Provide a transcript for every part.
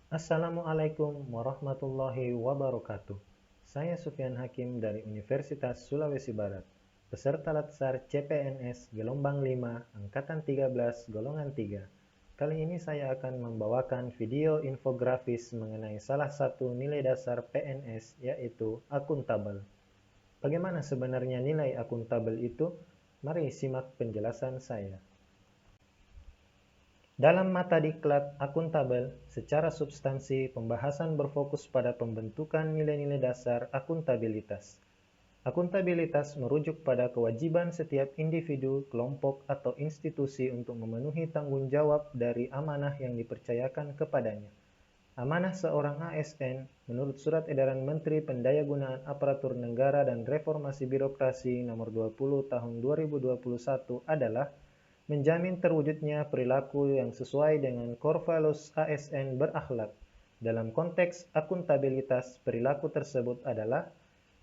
Assalamualaikum warahmatullahi wabarakatuh. Saya Sufyan Hakim dari Universitas Sulawesi Barat, peserta Latsar CPNS Gelombang 5 Angkatan 13 Golongan 3. Kali ini saya akan membawakan video infografis mengenai salah satu nilai dasar PNS, yaitu akuntabel. Bagaimana sebenarnya nilai akuntabel itu? Mari simak penjelasan saya. Dalam mata diklat akuntabel, secara substansi pembahasan berfokus pada pembentukan nilai-nilai dasar akuntabilitas. Akuntabilitas merujuk pada kewajiban setiap individu, kelompok, atau institusi untuk memenuhi tanggung jawab dari amanah yang dipercayakan kepadanya. Amanah seorang ASN, menurut Surat Edaran Menteri Pendayagunaan Aparatur Negara dan Reformasi Birokrasi Nomor 20 Tahun 2021 adalah menjamin terwujudnya perilaku yang sesuai dengan core values ASN berakhlak. Dalam konteks akuntabilitas, perilaku tersebut adalah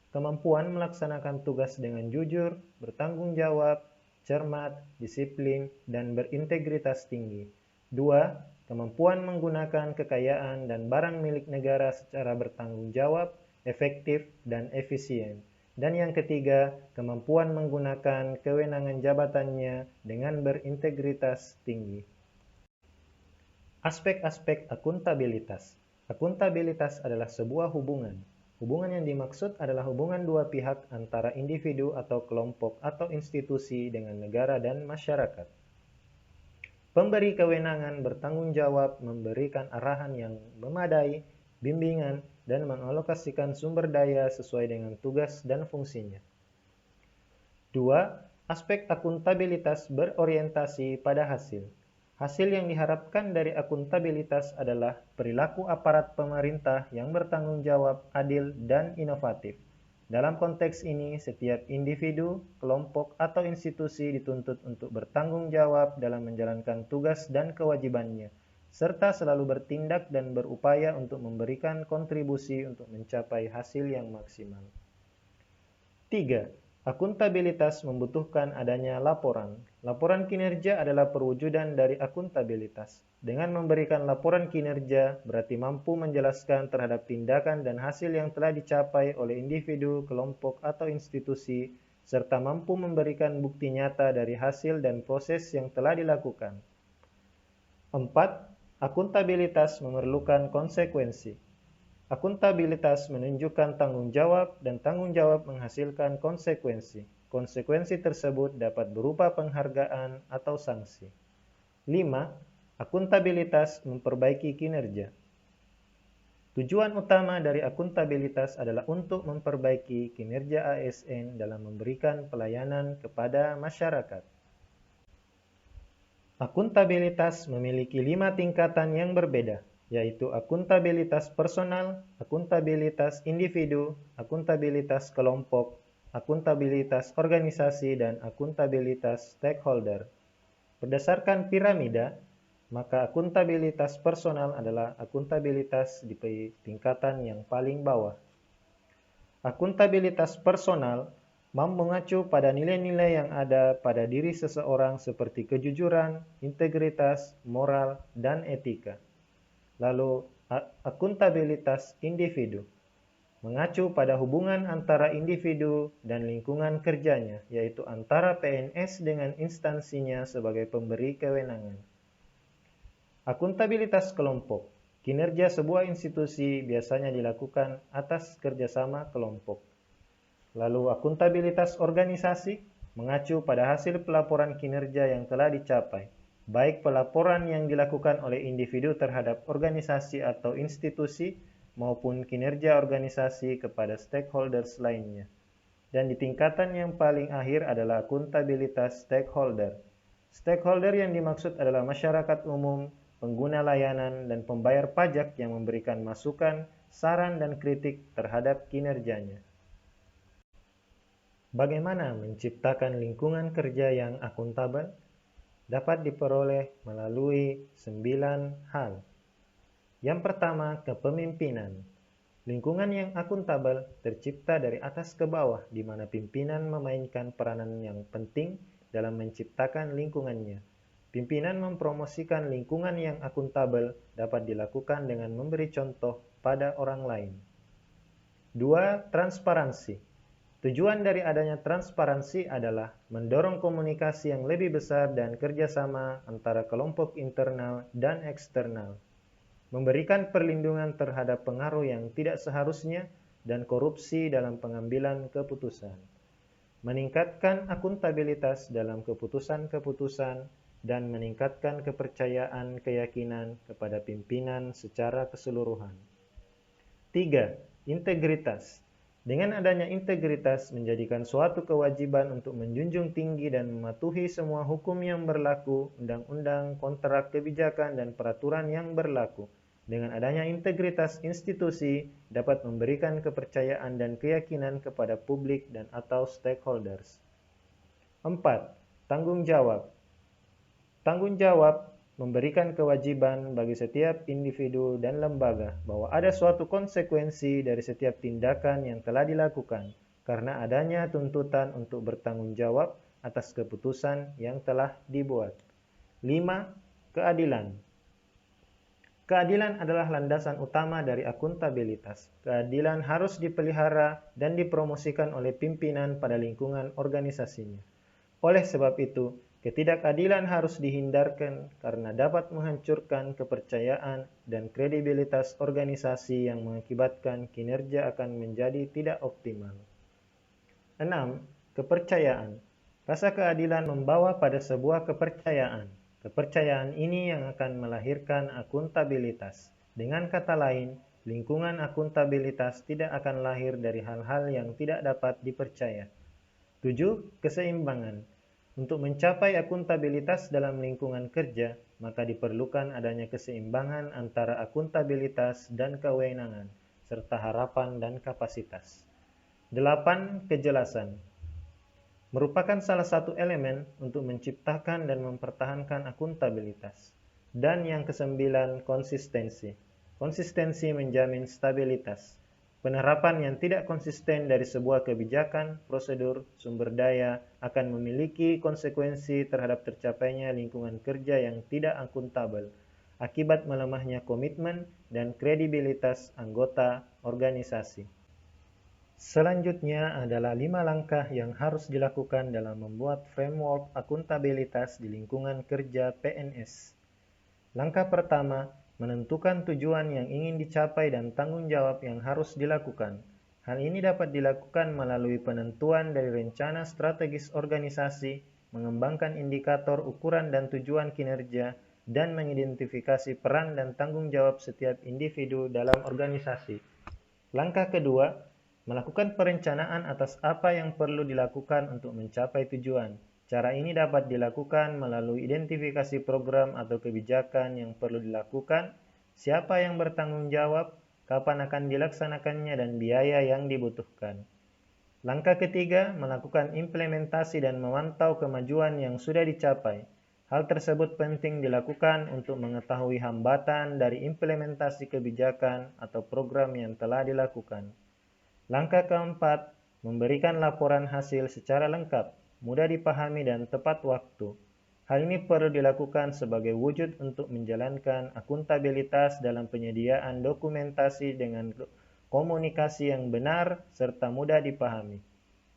kemampuan melaksanakan tugas dengan jujur, bertanggung jawab, cermat, disiplin, dan berintegritas tinggi. 2. Kemampuan menggunakan kekayaan dan barang milik negara secara bertanggung jawab, efektif, dan efisien. Dan yang ketiga, kemampuan menggunakan kewenangan jabatannya dengan berintegritas tinggi. Aspek-aspek akuntabilitas. Akuntabilitas adalah sebuah hubungan. Hubungan yang dimaksud adalah hubungan dua pihak antara individu atau kelompok atau institusi dengan negara dan masyarakat. Pemberi kewenangan bertanggung jawab memberikan arahan yang memadai, bimbingan, dan mengalokasikan sumber daya sesuai dengan tugas dan fungsinya. 2. Aspek akuntabilitas berorientasi pada hasil. Hasil yang diharapkan dari akuntabilitas adalah perilaku aparat pemerintah yang bertanggung jawab, adil, dan inovatif. Dalam konteks ini, setiap individu, kelompok, atau institusi dituntut untuk bertanggung jawab dalam menjalankan tugas dan kewajibannya, serta selalu bertindak dan berupaya untuk memberikan kontribusi untuk mencapai hasil yang maksimal. 3. Akuntabilitas membutuhkan adanya laporan. Laporan kinerja adalah perwujudan dari akuntabilitas. Dengan memberikan laporan kinerja, berarti mampu menjelaskan terhadap tindakan dan hasil yang telah dicapai oleh individu, kelompok, atau institusi, serta mampu memberikan bukti nyata dari hasil dan proses yang telah dilakukan. 4. Akuntabilitas memerlukan konsekuensi. Akuntabilitas menunjukkan tanggung jawab dan tanggung jawab menghasilkan konsekuensi. Konsekuensi tersebut dapat berupa penghargaan atau sanksi. 5. Akuntabilitas memperbaiki kinerja. Tujuan utama dari akuntabilitas adalah untuk memperbaiki kinerja ASN dalam memberikan pelayanan kepada masyarakat. Akuntabilitas memiliki 5 tingkatan yang berbeda, yaitu akuntabilitas personal, akuntabilitas individu, akuntabilitas kelompok, akuntabilitas organisasi, dan akuntabilitas stakeholder. Berdasarkan piramida, maka akuntabilitas personal adalah akuntabilitas di tingkatan yang paling bawah. Akuntabilitas personal mengacu pada nilai-nilai yang ada pada diri seseorang seperti kejujuran, integritas, moral, dan etika. Lalu, akuntabilitas individu mengacu pada hubungan antara individu dan lingkungan kerjanya, yaitu antara PNS dengan instansinya sebagai pemberi kewenangan. Akuntabilitas kelompok. Kinerja sebuah institusi biasanya dilakukan atas kerjasama kelompok. Lalu akuntabilitas organisasi mengacu pada hasil pelaporan kinerja yang telah dicapai, baik pelaporan yang dilakukan oleh individu terhadap organisasi atau institusi maupun kinerja organisasi kepada stakeholders lainnya. Dan di tingkatan yang paling akhir adalah akuntabilitas stakeholder. Stakeholder yang dimaksud adalah masyarakat umum, pengguna layanan, dan pembayar pajak yang memberikan masukan, saran, dan kritik terhadap kinerjanya. Bagaimana menciptakan lingkungan kerja yang akuntabel? Dapat diperoleh melalui 9 hal. Yang pertama, kepemimpinan. Lingkungan yang akuntabel tercipta dari atas ke bawah, di mana pimpinan memainkan peranan yang penting dalam menciptakan lingkungannya. Pimpinan mempromosikan lingkungan yang akuntabel dapat dilakukan dengan memberi contoh pada orang lain. 2. Transparansi. Tujuan dari adanya transparansi adalah mendorong komunikasi yang lebih besar dan kerjasama antara kelompok internal dan eksternal, memberikan perlindungan terhadap pengaruh yang tidak seharusnya dan korupsi dalam pengambilan keputusan, meningkatkan akuntabilitas dalam keputusan-keputusan, dan meningkatkan kepercayaan keyakinan kepada pimpinan secara keseluruhan. 3. Integritas. Dengan adanya integritas menjadikan suatu kewajiban untuk menjunjung tinggi dan mematuhi semua hukum yang berlaku, undang-undang, kontrak, kebijakan, dan peraturan yang berlaku. Dengan adanya integritas institusi dapat memberikan kepercayaan dan keyakinan kepada publik dan atau stakeholders. 4. Tanggung jawab. Tanggung jawab memberikan kewajiban bagi setiap individu dan lembaga bahwa ada suatu konsekuensi dari setiap tindakan yang telah dilakukan karena adanya tuntutan untuk bertanggung jawab atas keputusan yang telah dibuat. 5. Keadilan. Keadilan adalah landasan utama dari akuntabilitas. Keadilan harus dipelihara dan dipromosikan oleh pimpinan pada lingkungan organisasinya. Oleh sebab itu, ketidakadilan harus dihindarkan karena dapat menghancurkan kepercayaan dan kredibilitas organisasi yang mengakibatkan kinerja akan menjadi tidak optimal. 6. Kepercayaan. Rasa keadilan membawa pada sebuah kepercayaan. Kepercayaan ini yang akan melahirkan akuntabilitas. Dengan kata lain, lingkungan akuntabilitas tidak akan lahir dari hal-hal yang tidak dapat dipercaya. 7. Keseimbangan. Untuk mencapai akuntabilitas dalam lingkungan kerja, maka diperlukan adanya keseimbangan antara akuntabilitas dan kewenangan, serta harapan dan kapasitas. 8. Kejelasan. Merupakan salah satu elemen untuk menciptakan dan mempertahankan akuntabilitas. Dan yang ke-9, konsistensi. Konsistensi menjamin stabilitas. Penerapan yang tidak konsisten dari sebuah kebijakan, prosedur, sumber daya akan memiliki konsekuensi terhadap tercapainya lingkungan kerja yang tidak akuntabel, akibat melemahnya komitmen dan kredibilitas anggota organisasi. Selanjutnya adalah 5 langkah yang harus dilakukan dalam membuat framework akuntabilitas di lingkungan kerja PNS. Langkah pertama, menentukan tujuan yang ingin dicapai dan tanggung jawab yang harus dilakukan. Hal ini dapat dilakukan melalui penentuan dari rencana strategis organisasi, mengembangkan indikator ukuran dan tujuan kinerja, dan mengidentifikasi peran dan tanggung jawab setiap individu dalam organisasi. Langkah kedua, melakukan perencanaan atas apa yang perlu dilakukan untuk mencapai tujuan. Cara ini dapat dilakukan melalui identifikasi program atau kebijakan yang perlu dilakukan, siapa yang bertanggung jawab, kapan akan dilaksanakannya, dan biaya yang dibutuhkan. Langkah ketiga, melakukan implementasi dan memantau kemajuan yang sudah dicapai. Hal tersebut penting dilakukan untuk mengetahui hambatan dari implementasi kebijakan atau program yang telah dilakukan. Langkah keempat, memberikan laporan hasil secara lengkap, mudah dipahami dan tepat waktu. Hal ini perlu dilakukan sebagai wujud untuk menjalankan akuntabilitas dalam penyediaan dokumentasi dengan komunikasi yang benar serta mudah dipahami.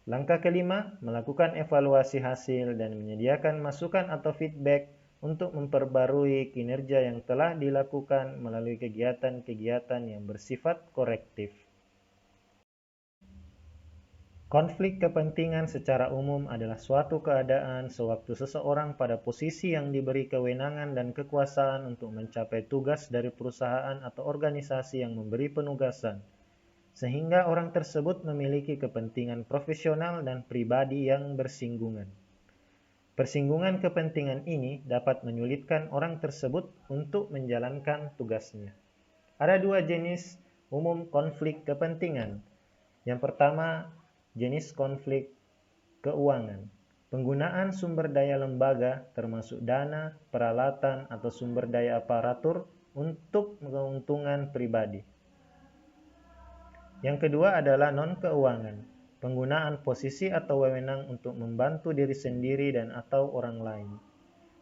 Langkah kelima, melakukan evaluasi hasil dan menyediakan masukan atau feedback untuk memperbarui kinerja yang telah dilakukan melalui kegiatan-kegiatan yang bersifat korektif. Konflik kepentingan secara umum adalah suatu keadaan sewaktu seseorang pada posisi yang diberi kewenangan dan kekuasaan untuk mencapai tugas dari perusahaan atau organisasi yang memberi penugasan, sehingga orang tersebut memiliki kepentingan profesional dan pribadi yang bersinggungan. Persinggungan kepentingan ini dapat menyulitkan orang tersebut untuk menjalankan tugasnya. Ada 2 jenis umum konflik kepentingan. Yang pertama, jenis konflik keuangan. Penggunaan sumber daya lembaga termasuk dana, peralatan, atau sumber daya aparatur untuk keuntungan pribadi. Yang kedua adalah non-keuangan. Penggunaan posisi atau wewenang untuk membantu diri sendiri dan atau orang lain.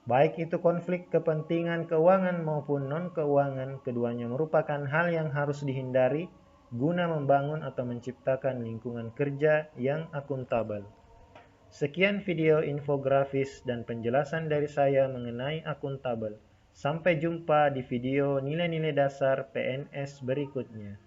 Baik itu konflik kepentingan keuangan maupun non-keuangan, keduanya merupakan hal yang harus dihindari guna membangun atau menciptakan lingkungan kerja yang akuntabel. Sekian video infografis dan penjelasan dari saya mengenai akuntabel. Sampai jumpa di video nilai-nilai dasar PNS berikutnya.